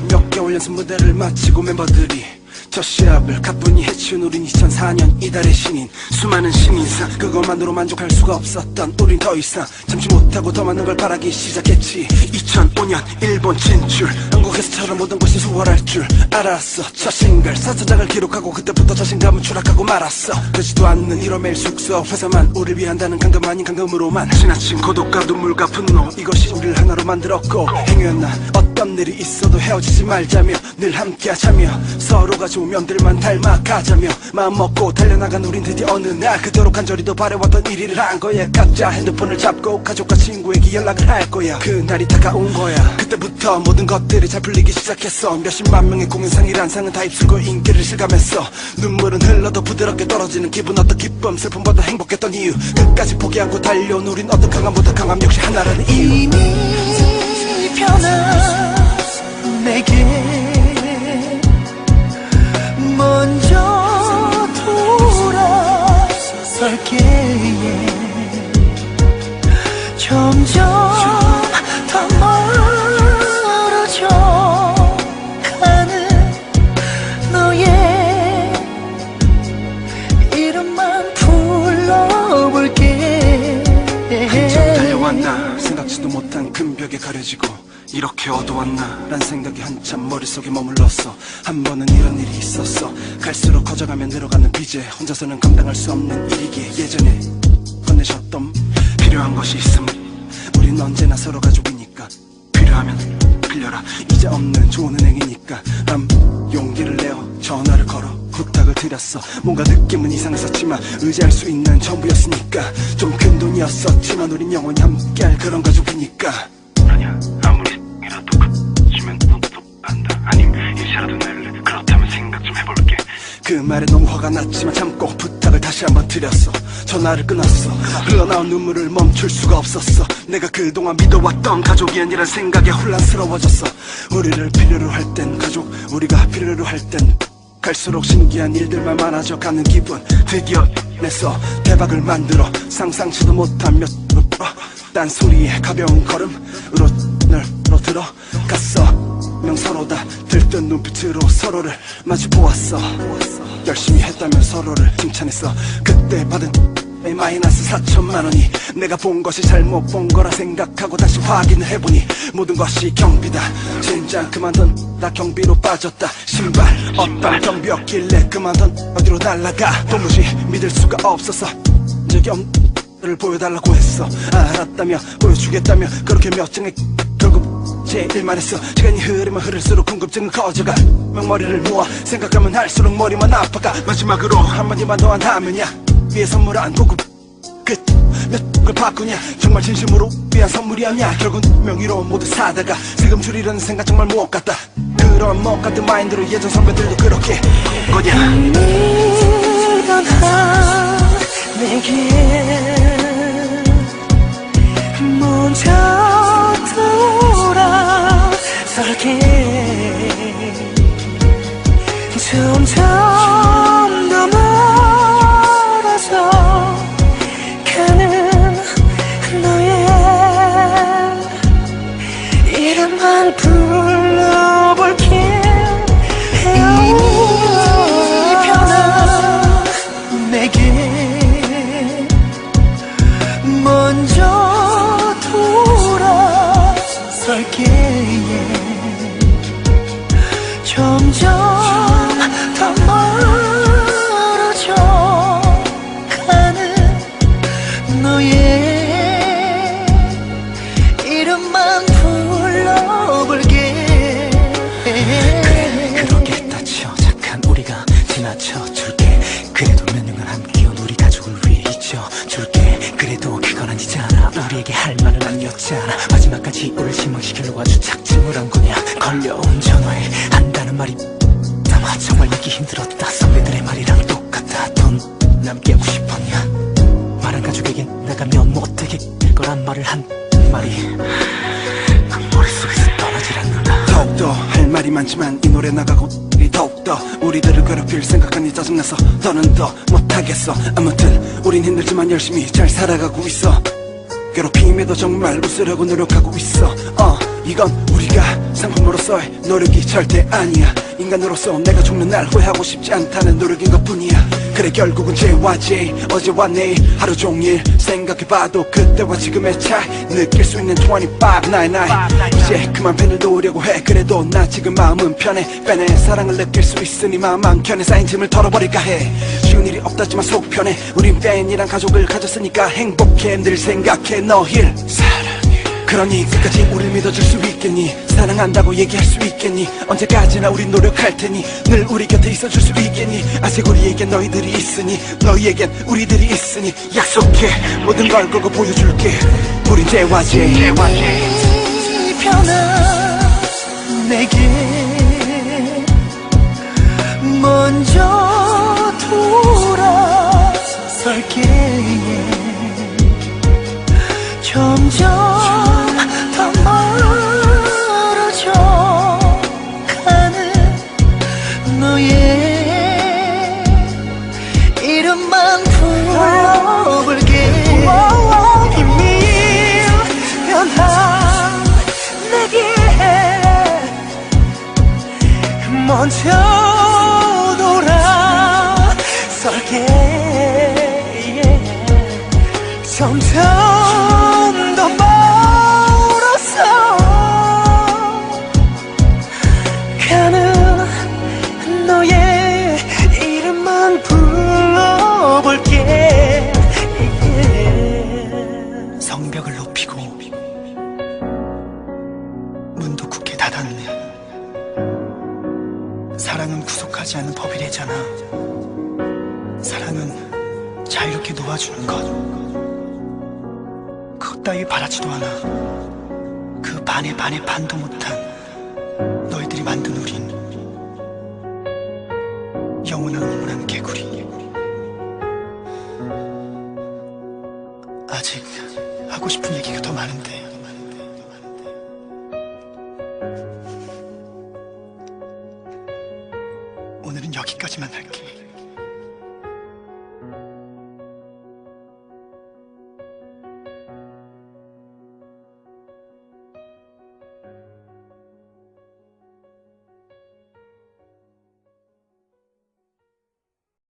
몇 개월 연습 무대를 마치고 멤버들이 첫 시합을 가뿐히 해치운 우린 2004년 이달의 신인. 수많은 신인상 그것만으로 만족할 수가 없었던 우린 더 이상 참지 못하고 더 많은 걸 바라기 시작했지. 2005년 일본 진출. 한국에서처럼 모든 것이 수월할 줄 알았어. 첫 싱글 4차장을 기록하고 그때부터 자신감은 추락하고 말았어. 되지도 않는 1호 매일 숙소 회사만 우릴 위한다는 강금 아닌 강금으로만 지나친 고독과 눈물과 분노, 이것이 우리를 하나로 만들었고 행여나 어떤 일이 있어도 헤어지지 말자며 늘 함께하자며 서로가 좋은 면들만 닮아가자며 마음먹고 달려나간 우린 드디어 어느 날 그토록 간절히 더 바래왔던 1위를 한 거야. 각자 핸드폰을 잡고 가족과 친구에게 연락을 할 거야. 그날이 다가온 거야. 그때부터 모든 것들이 잘 풀리기 시작했어. 몇십만 명의 공연상이란 상은 다 입술고 인기를 실감했어. 눈물은 흘러도 부드럽게 떨어지는 기분, 어떤 기쁨 슬픔보다 행복했던 이유, 끝까지 포기하고 달려온 우린 어떤 강함보다 강함 역시 하나라는 이유. 이미 변한 내게 먼저 돌아설게. 점점 더 멀어져 가는 너의 이름만 불러볼게. 한참 달려왔나 생각지도 못한 큰 벽에 가려지고 이렇게 어두웠나 란 생각이 한참 머릿속에 머물렀어. 한 번은 이런 일이 있었어. 갈수록 커져가며 늘어가는 빚에 혼자서는 감당할 수 없는 일이기에 예전에 건네셨던 필요한 것이 있음. 우린 언제나 서로 가족이니까 필요하면 빌려라. 이제 없는 좋은 은행이니까 용기를 내어 전화를 걸어 부탁을 드렸어. 뭔가 느낌은 이상했었지만 의지할 수 있는 전부였으니까. 좀 큰 돈이었었지만 우린 영원히 함께할 그런 가족이니까. 아니야, 아무리 이라도 그치면 너도 안다. 아님 일시라도 낼래. 그렇다면 생각 좀 해볼게. 그 말에 너무 화가 났지만 참고 부탁을 다시 한번 드렸어. 전화를 끊었어. 흘러나온 눈물을 멈출 수가 없었어. 내가 그동안 믿어왔던 가족이 아니란 생각에 혼란스러워졌어. 우리를 필요로 할 땐 가족, 우리가 필요로 할 땐 갈수록 신기한 일들만 많아져 가는 기분. 드디어 내서 대박을 만들어 상상치도 못한 몇 딴소리에 가벼운 걸음으로 널로 들어갔어. 서로 다 들뜬 눈빛으로 서로를 마주 보았어. 열심히 했다면 서로를 칭찬했어. 그때 받은 마이너스 4천만 원이 내가 본 것이 잘못 본 거라 생각하고 다시 확인을 해보니 모든 것이 경비다. 진짜 그만둔 나 경비로 빠졌다. 신발 어떤 경비였길래 그만둔 어디로 날아가. 도무지 믿을 수가 없어서 적이 없는 보여달라고 했어. 알았다며 보여주겠다며 그렇게 몇 장의 결국 제 일만 했어. 시간이 흐르면 흐를수록 궁금증은 커져가. 머리를 모아 생각하면 할수록 머리만 아파가. 마지막으로 한마디만 더 한다면야, 위에 선물한 고급 끝몇 바꾸냐. 정말 진심으로 위한 선물이었냐. 결국 명의로 모두 사다가 세금 줄이려는 생각 정말 못 같다. 그런 못 같은 마인드로 예전 선배들도 그렇게 거냐. 떠나 내게 먼저 돌아설게. 점점 더 멀어져 가는 너의 이름만 불러볼게. 이미 변한 내게 먼저 돌아설게. 점점 더 멀어져 가는 너의 이름만 불러볼게. 그래, 그렇게 했다쳐. 착한 우리가 지나쳐줄게. 그래도 몇 년간 함께한 우리 가족을 위해 잊어줄게. 그래도 그건 아니잖아. 우리에게 할 말은 아니었잖아. 마지막까지 우릴 실망시키려고 아주 작정을 한 거냐. 걸려온 전화에 한다는 말이 아마 정말 믿기 힘들었다. 선배들의 말이랑 똑같아. 돈 남기하고 싶었냐. 말한 가족에겐 나가면 못되게 될 거란 말을 한 말이 머릿속에서 떠나질 않는다. 더욱더 할 말 말이 많지만 이 노래 나가고 더욱더 우리들을 괴롭힐 생각하니 짜증나서 더는 더 못하겠어. 아무튼 우린 힘들지만 열심히 잘 살아가고 있어. 괴롭힘에도 정말 웃으려고 노력하고 있어. 이건 우리가 상품으로서의 노력이 절대 아니야. 인간으로서 내가 죽는 날 후회하고 싶지 않다는 노력인 것 뿐이야. 그래 결국은 JYJ 어제와 내일 하루 종일 생각해봐도 그때와 지금의 차이 느낄 수 있는 2599 이제 그만 펜을 놓으려고 해. 그래도 나 지금 마음은 편해. 펜에 사랑을 느낄 수 있으니 마음 한켠에 쌓인 짐을 털어버릴까 해. 쉬운 일이 없다지만 속 편해. 우린 팬이랑 가족을 가졌으니까 행복해. 늘 생각해 너힐 사랑해. 그러니 끝까지 우릴 믿어줄 수 있겠니? 사랑한다고 얘기할 수 있겠니? 언제까지나 우린 노력할 테니 늘 우리 곁에 있어줄 수 있겠니? 아직 우리에겐 너희들이 있으니 너희에겐 우리들이 있으니 약속해 모든 걸 걸고 보여줄게. 우린 JYJ 이 변한 내게 먼저 돌아설게. 점점 더 멀어져 가는 너의 이름만 불러볼게. 비밀 변한 내게 먼저 돌아설게. 점점 더 멀어서 가는 너의 이름만 불러볼게. 성벽을 높이고 문도 굳게 닫았네. 사랑은 구속하지 않는 법이래잖아. 사랑은 자유롭게 놓아주는 것. 그것 따위 바라지도 않아. 그 반의 반도 못한 너희들이 만든 우린 영원한 우물한 개구리. 아직 하고 싶은 얘기가 더 많은데 오늘은 여기까지만 할게.